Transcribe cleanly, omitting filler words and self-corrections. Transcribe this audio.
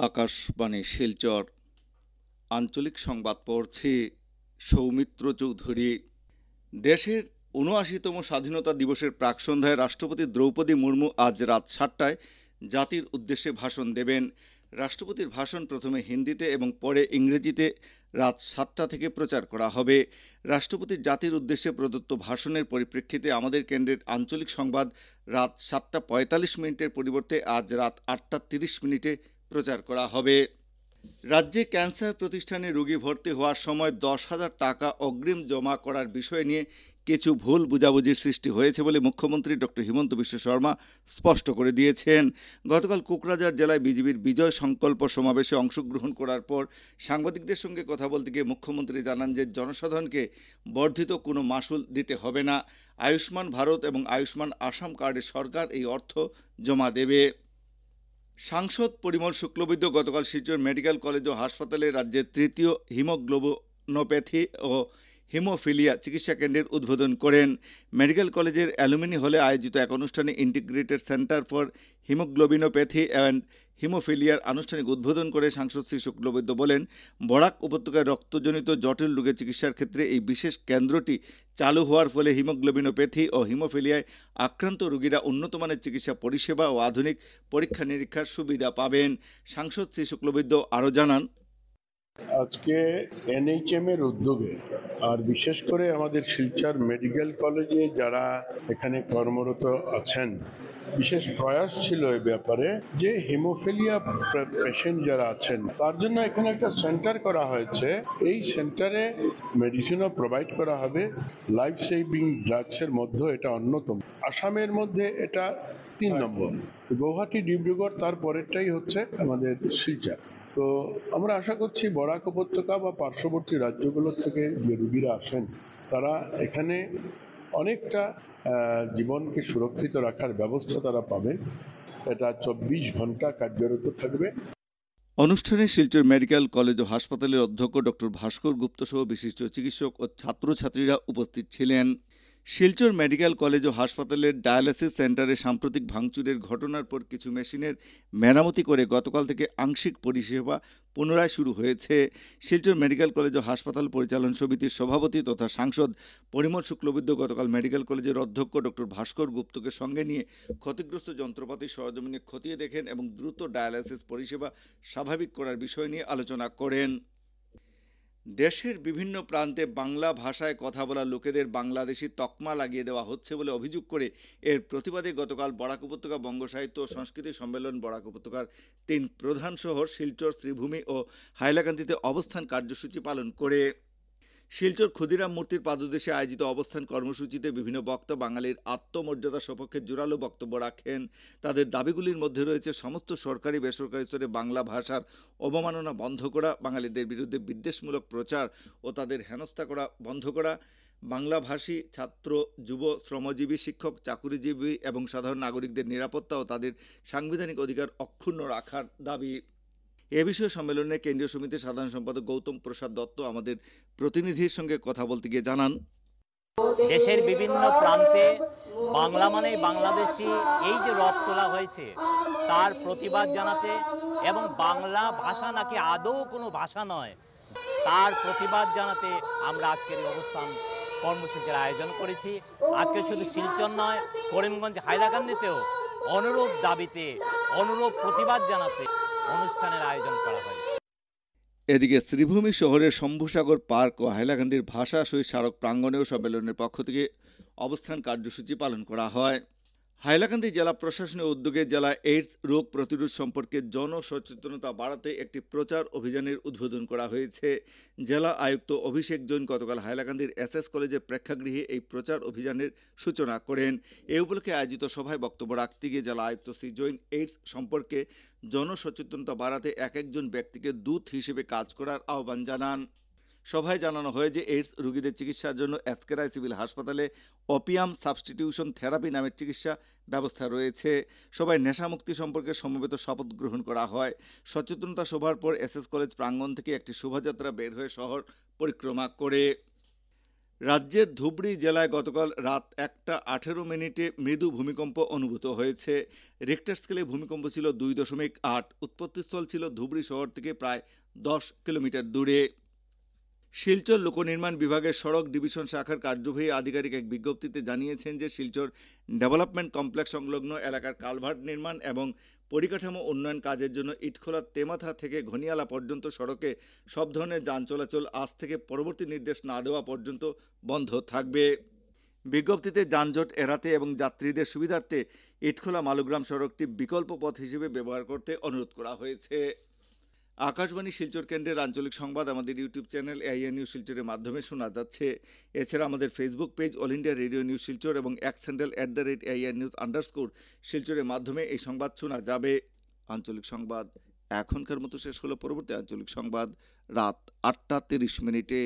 আকাশবাণী শিলচর আঞ্চলিক সংবাদ পড়ছি সৌমিত্র চৌধুরী। দেশের ৭৯তম স্বাধীনতা দিবসের প্রাকসন্ধ্যায় রাষ্ট্রপতি দ্রৌপদী মুর্মু আজ রাত ৭টায় জাতির উদ্দেশ্যে ভাষণ দেবেন। রাষ্ট্রপতির ভাষণ প্রথমে হিন্দিতে এবং পরে ইংরেজিতে রাত ৭টা থেকে প্রচার করা হবে। রাষ্ট্রপতির জাতির উদ্দেশ্যে প্রদত্ত ভাষণের পরিপ্রেক্ষিতে আমাদের কেন্দ্রের আঞ্চলিক সংবাদ রাত ৭টা ৪৫ পরিবর্তে আজ রাত ৮টা ৩০ প্রচার করা হবে। রাজ্যে ক্যান্সার প্রতিষ্ঠানে রোগী ভর্তি হওয়ার সময় ১০,০০০ টাকা অগ্রিম জমা করার বিষয় নিয়ে কিছু ভুল বোঝাবুঝির সৃষ্টি হয়েছে বলে মুখ্যমন্ত্রী ডক্টর হিমন্ত বিশ্ব শর্মা স্পষ্ট করে দিয়েছেন। গতকাল কোকরাঝাড় জেলায় বিজেপির বিজয় সংকল্প সমাবেশে অংশগ্রহণ করার পর সাংবাদিকদের সঙ্গে কথা বলতে গিয়ে মুখ্যমন্ত্রী জানান যে জনসাধারণকে বর্ধিত কোনো মাশুল দিতে হবে না। আয়ুষ্মান ভারত এবং আয়ুষ্মান আসাম কার্ডে সরকার এই অর্থ জমা দেবে। সাংসদ পরিমল শুক্লবৈদ্য গতকাল শিলচর মেডিকেল কলেজ ও হাসপাতালে রাজ্যের তৃতীয় হিমোগ্লোবিনোপ্যাথি ও হিমোফিলিয়া চিকিৎসা কেন্দ্রের উদ্বোধন করেন। মেডিকেল কলেজের অ্যালুমিনি হলে আয়োজিত এক অনুষ্ঠানে integrated centre for haemoglobinopathy and হিমোফিলিয়ার আনুষ্ঠানিক উদ্বোধন করে সাংসদ শ্রী শুক্লবৈদ্য বলেন, বরাক উপত্যকায় রক্তজনিত জটিল রোগের চিকিৎসার ক্ষেত্রে এই বিশেষ কেন্দ্রটি চালু হওয়ার ফলে হিমোগ্লোবিনোপ্যাথি ও হিমোফিলিয়ায় আক্রান্ত রোগীরা উন্নতমানের চিকিৎসা পরিষেবা ও আধুনিক পরীক্ষা নিরীক্ষার সুবিধা পাবেন। সাংসদ শ্রী শুক্লবৈদ্য আরও জানান, আজকে এনএইচএম এর উদ্যোগে আর বিশেষ করে আমাদের শিলচর মেডিকেল কলেজে যারা এখানে কর্মরত আছেন, বিশেষ প্রয়াস ছিল এই ব্যাপারে যে হিমোফিলিয়া পেশেন্ট যারা আছেন তার জন্য এখানে একটা সেন্টার করা হয়েছে। এই সেন্টারে মেডিসিনও প্রোভাইড করা হবে। লাইফ সেভিং ড্রাগসের মধ্যে এটা অন্যতম। আসামের মধ্যে এটা ৩ নম্বর, গৌহাটি ডিব্রুগড় তার পরেরটাই হচ্ছে আমাদের শিলচর। তো আমরা আশা করছি বরাক উপত্যকা বা পার্শ্ববর্তী রাজ্যগুলোর থেকে যে রোগীরা আসেন তারা এখানে অনেকটা জীবনকে সুরক্ষিত রাখার ব্যবস্থা তারা পাবেন। এটা ২৪ ঘন্টা কার্যরত থাকবে। অনুষ্ঠানে শিলচর মেডিকেল কলেজ ও হাসপাতালের অধ্যক্ষ ডক্টর ভাস্কর গুপ্ত সহ বিশিষ্ট চিকিৎসক ও ছাত্রছাত্রীরা উপস্থিত ছিলেন। শিলচর মেডিকেল কলেজ ও হাসপাতালের ডায়ালাসিস সেন্টারে সাম্প্রতিক ভাঙচুরের ঘটনার পর কিছু মেশিনের মেরামতি করে গতকাল থেকে আংশিক পরিষেবা পুনরায় শুরু হয়েছে। শিলচর মেডিকেল কলেজ ও হাসপাতাল পরিচালন সমিতির সভাপতি তথা সাংসদ পরিমল শুক্লবৈদ্য গতকাল মেডিকেল কলেজের অধ্যক্ষ ডক্টর ভাস্কর গুপ্তকে সঙ্গে নিয়ে ক্ষতিগ্রস্ত যন্ত্রপাতি সরজমিনে খতিয়ে দেখেন এবং দ্রুত ডায়ালাসিস পরিষেবা স্বাভাবিক করার বিষয় নিয়ে আলোচনা করেন। দেশের বিভিন্ন প্রান্তে বাংলা ভাষায় কথা বলা লোকেদের বাংলাদেশি তকমা লাগিয়ে দেওয়া হচ্ছে বলে অভিযোগ করে এর প্রতিবাদে গতকাল বরাক উপত্যকা বঙ্গ সাহিত্য ও সংস্কৃতি সম্মেলন বরাক উপত্যকার ৩ প্রধান শহর শিলচর, শ্রীভূমি ও হাইলাকান্দিতে অবস্থান কার্যসূচি পালন করে। শিলচর ক্ষুদিরাম মূর্তির পাদদেশে আয়োজিত অবস্থান কর্মসূচিতে বিভিন্ন বক্তা বাঙালির আত্মমর্যাদা সপক্ষে জোরালো বক্তব্য রাখেন। তাদের দাবিগুলির মধ্যে রয়েছে সমস্ত সরকারি বেসরকারি স্তরে বাংলা ভাষার অবমাননা বন্ধ করা, বাঙালিদের বিরুদ্ধে বিদ্বেষমূলক প্রচার ও তাদের হেনস্থা করা বন্ধ করা, বাংলাভাষী ছাত্র, যুব, শ্রমজীবী, শিক্ষক, চাকুরিজীবী এবং সাধারণ নাগরিকদের নিরাপত্তা ও তাদের সাংবিধানিক অধিকার অক্ষুণ্ণ রাখার দাবি। এ বিষয়ে সম্মেলনে কেন্দ্রীয় সমিতির সাধারণ সম্পাদক গৌতম প্রসাদ দত্ত আমাদের প্রতিনিধির সঙ্গে কথা বলতে গিয়ে জানান, দেশের বিভিন্ন প্রান্তে বাংলা মানেই বাংলাদেশি এই যে রথ তোলা হয়েছে তার প্রতিবাদ জানাতে এবং বাংলা ভাষা নাকি আদৌ কোনো ভাষা নয় তার প্রতিবাদ জানাতে আমরা আজকের এই অবস্থান কর্মসূচির আয়োজন করেছি। আজকে শুধু শিলচর নয়, করিমগঞ্জ, হাইলাকান্দিতেও অনুরূপ দাবিতে অনুরূপ প্রতিবাদ জানাতে অনুষ্ঠানের আয়োজন করা হয়। এদিকে শ্রীভূমি শহরের শম্ভুসাগর পার্ক ও হাইলাকান্দির ভাষা শহীদ স্মারক প্রাঙ্গণেও সম্মেলনের পক্ষ থেকে অবস্থান কার্যসূচি পালন করা হয়। হাইলাকান্দি জেলা প্রশাসনের উদ্যোগে জেলায় এইডস রোগ প্রতিরোধ সম্পর্কে জনসচেতনতা বাড়াতে একটি প্রচার অভিযানের উদ্বোধন করা হয়েছে। জেলা আয়ুক্ত অভিষেক জৈন গতকাল হাইলাকান্দির এসএস কলেজের প্রেক্ষাগৃহে এই প্রচার অভিযানের সূচনা করেন। এ উপলক্ষে আয়োজিত সভায় বক্তব্য রাখতে গিয়ে জেলা আয়ুক্ত শ্রী জৈন এইডস সম্পর্কে জনসচেতনতা বাড়াতে এক একজন ব্যক্তিকে দূত হিসেবে কাজ করার আহ্বান জানান। সভায় জানানো হয় যে এইডস রোগীদের চিকিৎসার জন্য এসকেরাই সিভিল হাসপাতালে অপিয়াম সাবস্টিটিউশন থেরাপি নামের চিকিৎসা ব্যবস্থা রয়েছে। সবাই নেশামুক্তি সম্পর্কে সমবেত শপথ গ্রহণ করা হয়। সচেতনতা সভার পর এসএস কলেজ প্রাঙ্গণ থেকে একটি শোভাযাত্রা বের হয়ে শহর পরিক্রমা করে রাজ্যের ধুবড়ী জেলায় গতকাল রাত 1:18 মৃদু ভূমিকম্প অনুভূত হয়েছে। রিক্টার স্কেলে ভূমিকম্প ছিল 2.8। উৎপত্তিস্থল ছিল ধুবড়ী শহর থেকে প্রায় 10 কিলোমিটার দূরে। শিলচর লোকনির্মাণ বিভাগের সড়ক ডিভিশন শাখার কার্যবাহী আধিকারিক এক বিজ্ঞপ্তিতে জানিয়েছেন যে শিলচর ডেভেলপমেন্ট কমপ্লেক্স সংলগ্ন এলাকার কালভার্ট নির্মাণ এবং পরিকাঠামো উন্নয়ন কাজের জন্য ইটখোলা তেমাথা থেকে ঘনিয়ালা পর্যন্ত সড়কে সব ধরনের যান চলাচল আজ থেকে পরবর্তী নির্দেশ না দেওয়া পর্যন্ত বন্ধ থাকবে। বিজ্ঞপ্তিতে যানজট এড়াতে এবং যাত্রীদের সুবিধার্থে ইটখোলা মালুগ্রাম সড়কটি বিকল্প পথ হিসেবে ব্যবহার করতে অনুরোধ করা হয়েছে। আকাশবাণী শিলচর কেন্দ্রের আঞ্চলিক সংবাদ আমাদের ইউটিউব চ্যানেল এআইআর নিউজ শিলচরের মাধ্যমে শোনা যাচ্ছে। এছাড়া আমাদের Facebook page all India radio news Silchar এবং এক্স হ্যান্ডেল @AIR_News_ শিলচরের মাধ্যমে এই সংবাদ শোনা যাবে। আঞ্চলিক সংবাদ এখনকার মতো শেষ হলো। পরবর্তী আঞ্চলিক সংবাদ রাত 8:30।